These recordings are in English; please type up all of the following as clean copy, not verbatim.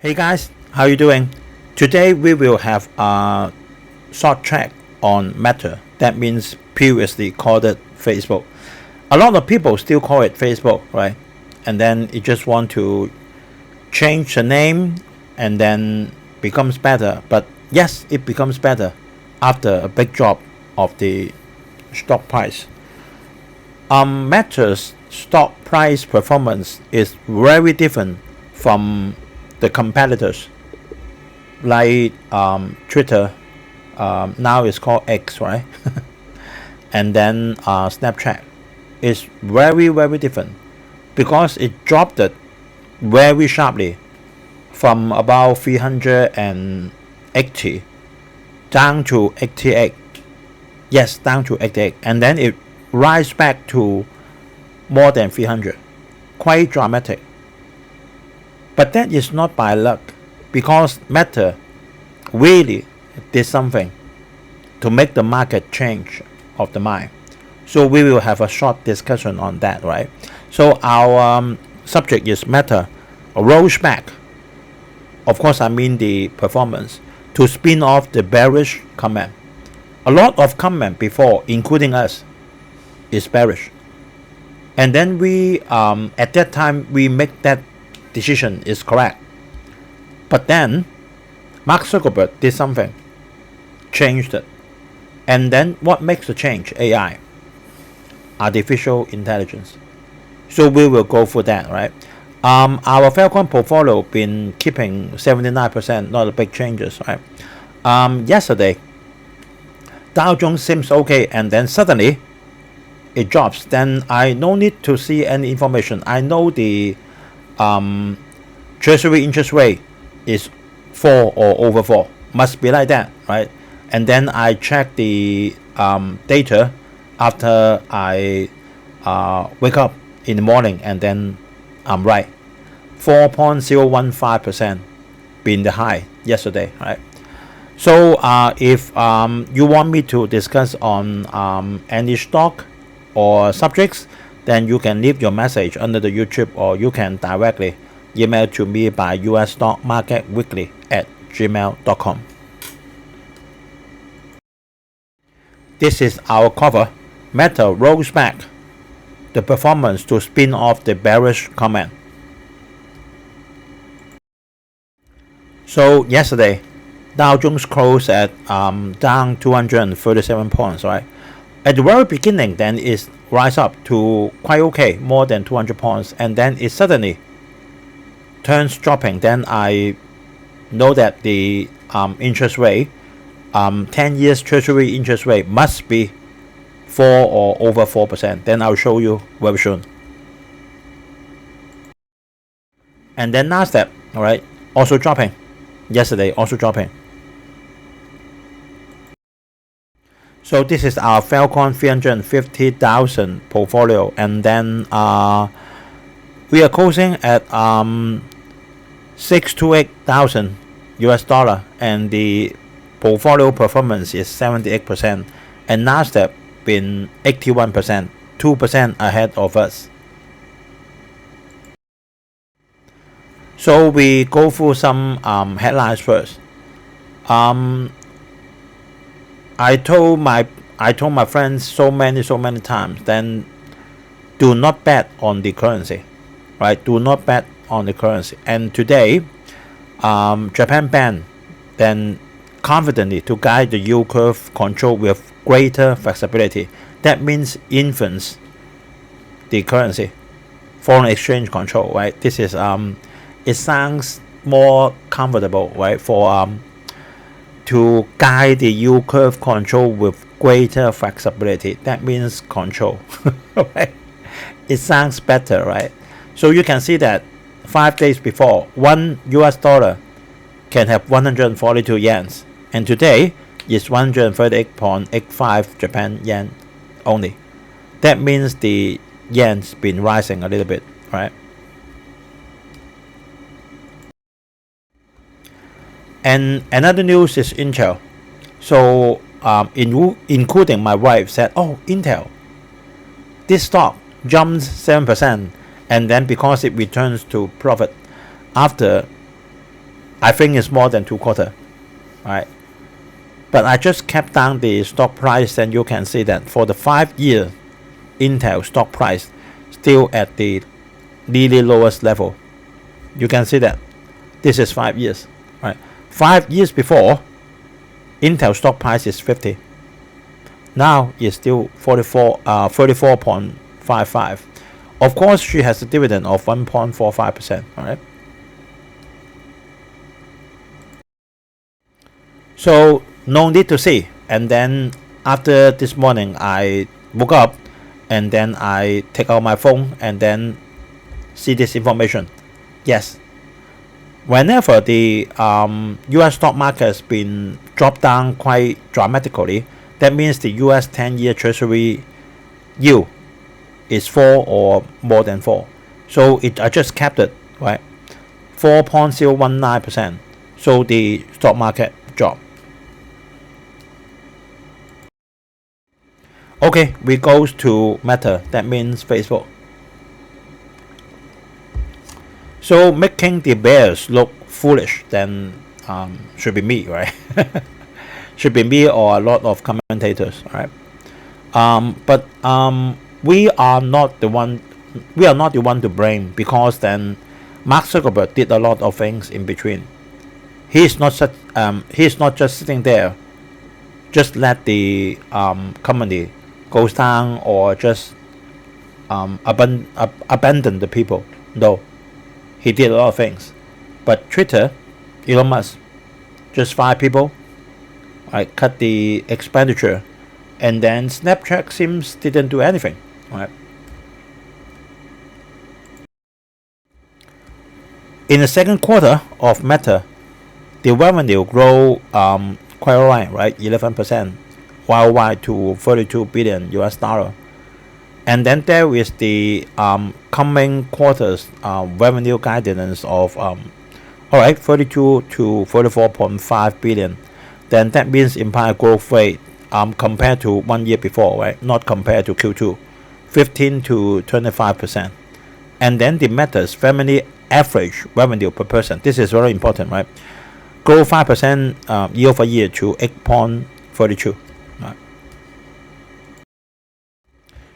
Hey guys, how you doing? Today we will have a short track on Meta. That means previously called it Facebook. A lot of people still call it Facebook, right? And then it just want to change the name and then becomes better. But yes, it becomes better after a big drop of the stock price. Meta's stock price performance is very different from the competitors like Twitter, now it's called X, right? And then Snapchat is very different because it dropped it very sharply from about 380 down to 88. Yes, down to 88, and then it rise back to more than 300. Quite dramatic. But that is not by luck, because Meta really did something to make the market change of the mind. So we will have a short discussion on that, right? So our subject is Meta rolls back. Of course, I mean the performance to spin off the bearish comment. A lot of comment before, including us, is bearish. And then we, at that time, we make that decision is correct. But then Mark Zuckerberg did something, changed it. And then what makes the change? AI, artificial intelligence. So we will go for that, right? Our Falcon portfolio been keeping 79%, not a big changes, right? Yesterday Dow Jones seems okay, and then suddenly it drops. Then I no need to see any information. I know the treasury interest rate is 4 or over 4, must be like that, right? And then I check the data after I wake up in the morning, and then I'm right. 4.015% been the high yesterday, right? So if you want me to discuss on any stock or subjects, then you can leave your message under the YouTube, or you can directly email to me by Usstockmarketweekly@gmail.com. This is our cover. Meta rolls back the performance to spin off the bearish comment. So yesterday Dow Jones closed at down 237 points, right? At the very beginning, then it rise up to quite okay, more than 200 points, and then it suddenly turns dropping. Then I know that the interest rate, 10 years treasury interest rate must be 4 or over 4%. Then I'll show you very soon. And then Nasdaq, all right, also dropping. Yesterday also dropping. So this is our Falcon 350,000 portfolio, and then we are closing at 628,000 US dollar, and the portfolio performance is 78%, and Nasdaq been 81%, 2% ahead of us. So we go through some headlines first. I told my friends so many times, then do not bet on the currency, right? Do not bet on the currency. And today, Japan banned then confidently to guide the yield curve control with greater flexibility. That means influence the currency, foreign exchange control, right? This is it sounds more comfortable, right? For to guide the yield curve control with greater flexibility. That means control, right? It sounds better, right? So you can see that 5 days before, $1 US can have 142 yens, and today is 138.85 Japan yen only. That means the yen's been rising a little bit, right? And another news is Intel. So including my wife said, oh, Intel, this stock jumps 7%, and then because it returns to profit after I think it's more than 2/4, right? But I just kept down the stock price, and you can see that for the 5-year Intel stock price still at the really lowest level. You can see that this is 5 years, right? 5 years before, Intel stock price is 50. Now it's still 34.55. Of course, she has a dividend of 1.45%, right? So no need to see. And then after this morning, I woke up, and then I take out my phone and then see this information. Yes, whenever the US stock market has been dropped down quite dramatically, that means the US 10-year Treasury yield is 4 or more than 4. So I just kept it, right? 4.019%. So the stock market dropped. Okay, we goes to Meta. That means Facebook. So making the bears look foolish, then should be me, right? Should be me or a lot of commentators, right? But we are not the one. We are not the one to blame, because then Mark Zuckerberg did a lot of things in between. He is not such. He is not just sitting there, just let the company goes down, or just abandon the people. No, he did a lot of things. But Twitter, Elon Musk, just fire people, right? Cut the expenditure, and then Snapchat seems didn't do anything, right? In the second quarter of Meta, the revenue grow quite alright, right? 11% worldwide to 32 billion US dollar. And then there is the coming quarters revenue guidance of 32 to 34.5 billion. Then that means implied growth rate compared to 1 year before, right? Not compared to Q2, 15 to 25%. And then the Meta's family average revenue per person. This is very important, right? Grow 5% year over year to 8.32. Right.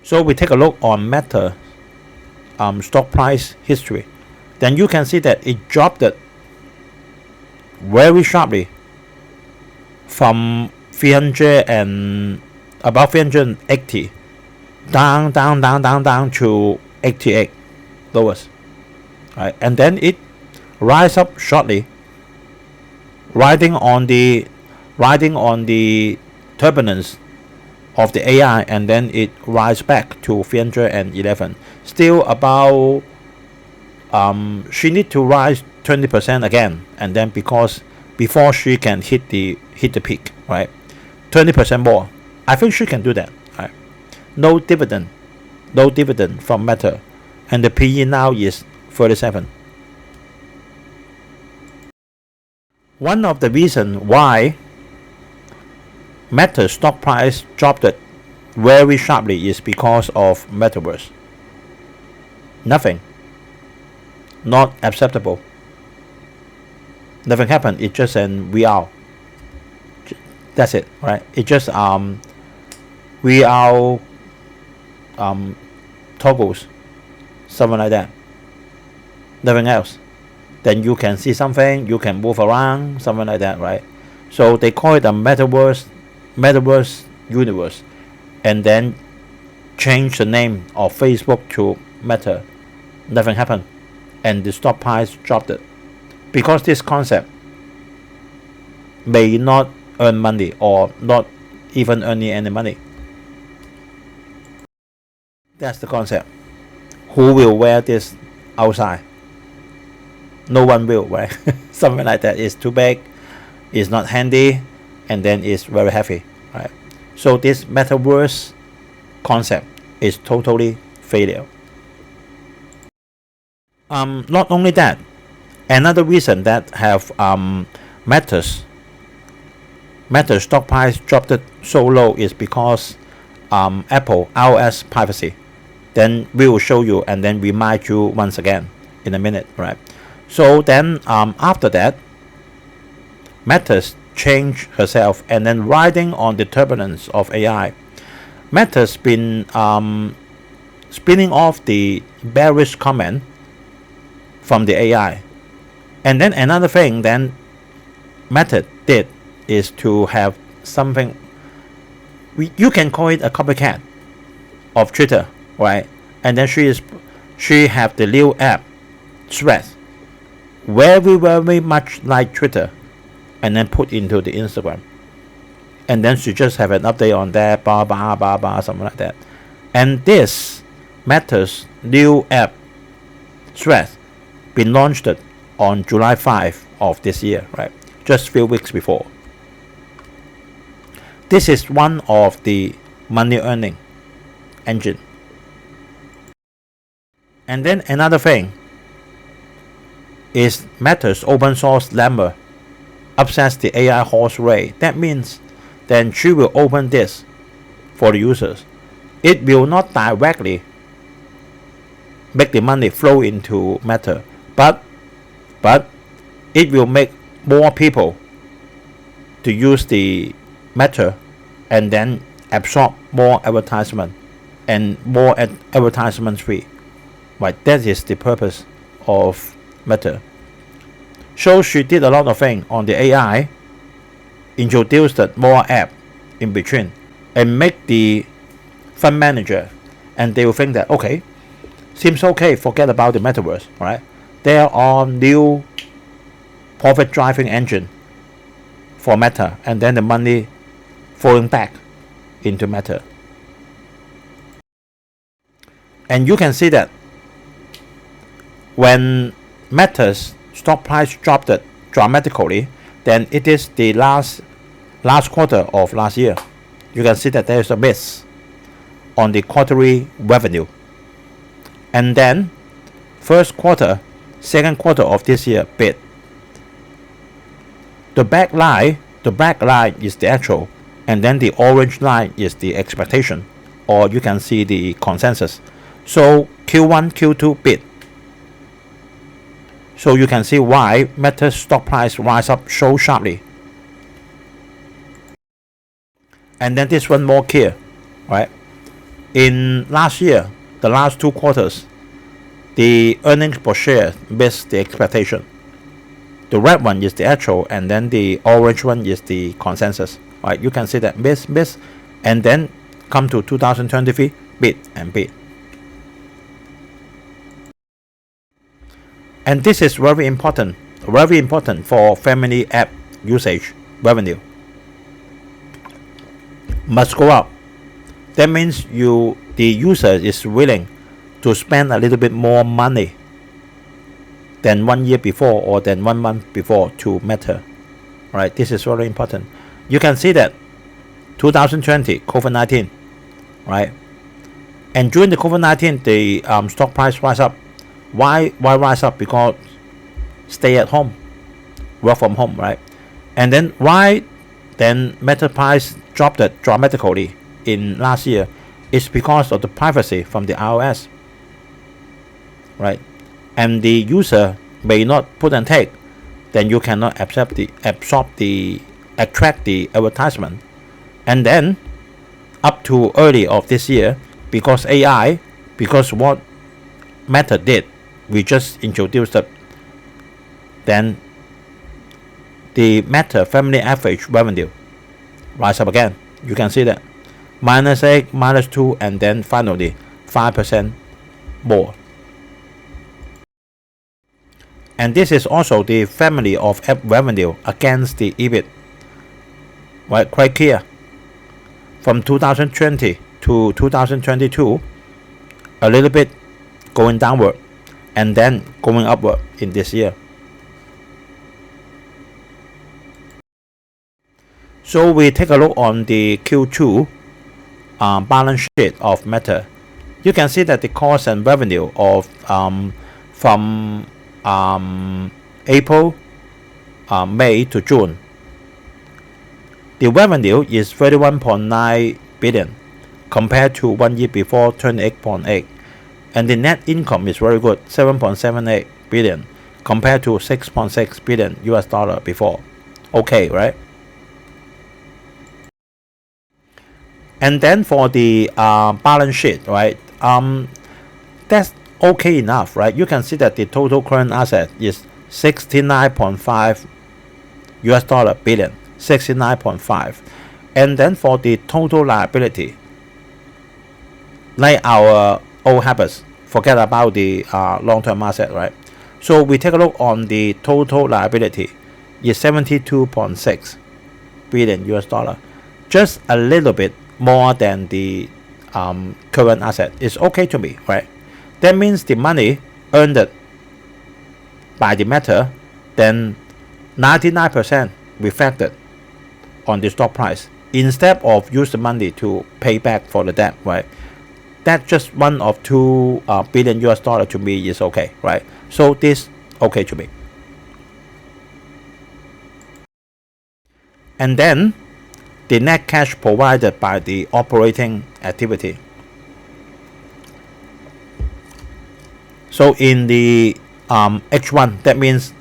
So we take a look on Meta stock price history. Then you can see that it dropped it very sharply from 300 and about 380 down to 88 lowest, right? And then it rise up shortly, riding on the turbulence of the AI, and then it rise back to 311. Still about she need to rise 20% again, and then because before she can hit the peak, right? 20% more. I think she can do that, right? No dividend from Meta, and the PE now is 37. One of the reasons why Meta stock price dropped it very sharply is because of Metaverse. Nothing. Not acceptable. Nothing happened. It's just an VR. That's it, right? It just VR toggles, something like that. Nothing else. Then you can see something, you can move around, something like that, right? So they call it a metaverse universe, and then change the name of Facebook to Meta. Nothing happened, and the stock price dropped it because this concept may not earn money or not even earning any money. That's the concept. Who will wear this outside? No one will, right? Something like that is too big, is not handy, and then it's very heavy, right? So this metaverse concept is totally failure. Not only that, another reason that have Meta's stock price dropped it so low is because Apple iOS privacy. Then we will show you and then remind you once again in a minute, right? So then after that, Meta's changed herself and then riding on the turbulence of AI. Meta's been spinning off the bearish comment from the AI. And then another thing then Meta did is to have something, you can call it a copycat of Twitter, right? And then she have the new app, Threads, very much like Twitter, and then put into the Instagram. And then she just have an update on that, blah blah blah blah, something like that. And this Meta's new app, Threads, been launched on July 5 of this year, right? Just a few weeks before. This is one of the money earning engine. And then another thing is Meta's open source Llama upsets the AI horse race. That means then she will open this for the users. It will not directly make the money flow into Meta, but it will make more people to use the Meta and then absorb more advertisement and more advertisement fee. Right, that is the purpose of Meta. So she did a lot of things on the AI, introduced more app in between, and make the fund manager, and they will think that okay, seems okay, forget about the metaverse, right? There are new profit driving engine for Meta, and then the money flowing back into Meta. And you can see that when Meta's stock price dropped dramatically, then it is the last quarter of last year. You can see that there is a miss on the quarterly revenue. And then first quarter, second quarter of this year beat. The black line is the actual, and then the orange line is the expectation, or you can see the consensus. So Q1, Q2 beat. So you can see why Meta's stock price rise up so sharply. And then this one more clear, right? In last year, the last 2 quarters, the earnings per share missed the expectation. The red one is the actual, and then the orange one is the consensus. Right? You can see that miss, and then come to 2023, beat and beat. And this is very important for family app usage revenue. Must go up. That means the user is willing to spend a little bit more money than 1 year before or than 1 month before to Meta. Right? This is very important. You can see that 2020 COVID-19, right? And during the COVID-19, the stock price rise up. Why rise up? Because stay at home, work from home, right? And then why then Meta price dropped dramatically in last year? It's because of the privacy from the iOS, right? And the user may not put and take, then you cannot attract the advertisement. And then up to early of this year, because AI, because what Meta did, we just introduced it, then the Meta family average revenue rise up again. You can see that -8, -2, and then finally 5% more. And this is also the family of app revenue against the EBIT. Right, quite clear. From 2020 to 2022, a little bit going downward, and then going upward in this year. So we take a look on the Q2 balance sheet of Meta. You can see that the cost and revenue of from April, May to June, the revenue is 31.9 billion compared to 1 year before 28.8, and the net income is very good, 7.78 billion compared to 6.6 billion US dollar before, okay, right? And then for the balance sheet, right? That's okay enough, right? You can see that the total current asset is 69.5 US dollar billion, 69.5. And then for the total liability, like our old habits, forget about the long-term asset, right? So we take a look on the total liability is 72.6 billion US dollar, just a little bit more than the current asset. Is okay to me, right? That means the money earned by the matter, then 99% reflected on the stock price instead of use the money to pay back for the debt, right? That just one of 2 billion US dollar to me is okay, right? So this okay to me. And then the net cash provided by the operating activity. So in the H1, that means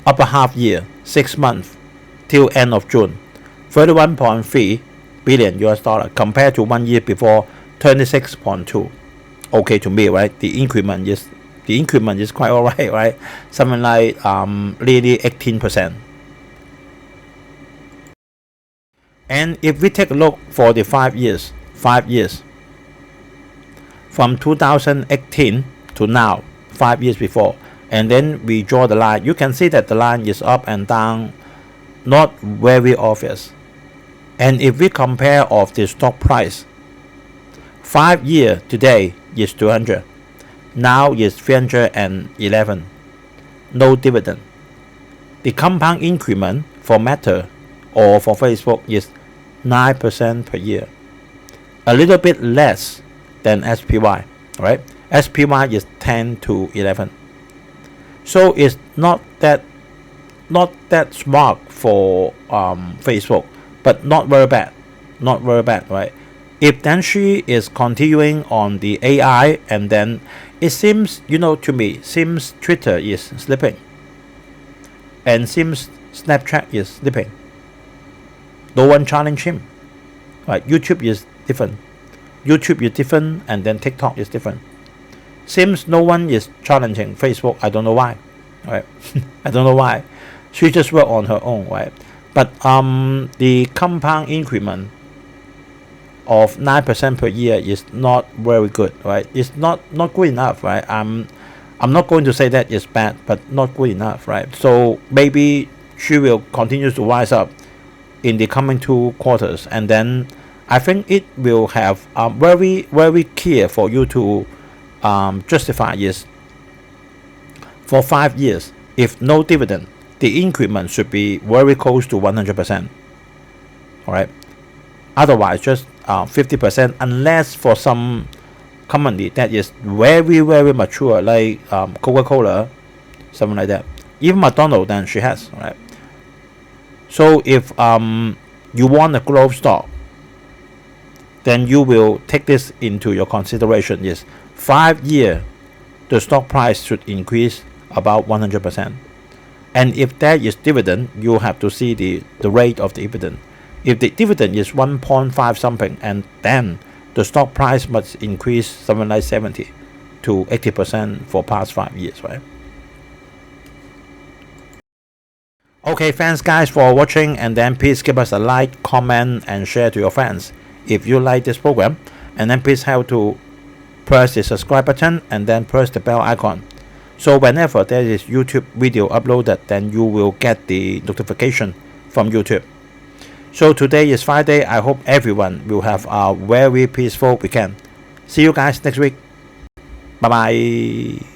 upper half year, 6 months till end of June, 31.3 billion US dollar compared to 1 year before, 26.2. Okay to me, right? The increment is quite alright, right? Something like nearly 18%. And if we take a look for the 5 years, from 2018 to now, 5 years before, and then we draw the line, you can see that the line is up and down, not very obvious. And if we compare of the stock price, 5 year today is 200, now is 311, no dividend. The compound increment for Meta or for Facebook is 9% per year, a little bit less than SPY, right? SPY is 10 to 11. So it's not that smart for Facebook, but not very bad, right? If then she is continuing on the AI, and then it seems, to me, seems Twitter is slipping, and seems Snapchat is slipping. No one challenge him, right? YouTube is different, and then TikTok is different. Seems no one is challenging Facebook. I don't know why, right? I don't know why. She just work on her own, right? But the compound increment of 9% per year is not very good, right? It's not good enough, right? I'm not going to say that it's bad, but not good enough, right? So maybe she will continue to rise up in the coming 2 quarters, and then I think it will have very, very clear for you to justify is for 5 years, if no dividend, the increment should be very close to 100%. All right. Otherwise, just 50%, unless for some company that is very, very mature, like Coca-Cola, something like that. Even McDonald's, then she has, right? So if you want a growth stock, then you will take this into your consideration. Is 5 year, the stock price should increase about 100%. And if there is dividend, you have to see the rate of the dividend. If the dividend is 1.5 something, and then the stock price must increase something like 70 to 80% for past 5 years, right? Okay, thanks guys for watching, and then please give us a like, comment, and share to your friends if you like this program. And then please help to press the subscribe button and then press the bell icon, so whenever there is YouTube video uploaded, then you will get the notification from YouTube. So today is Friday. I hope everyone will have a very peaceful weekend. See you guys next week. Bye bye.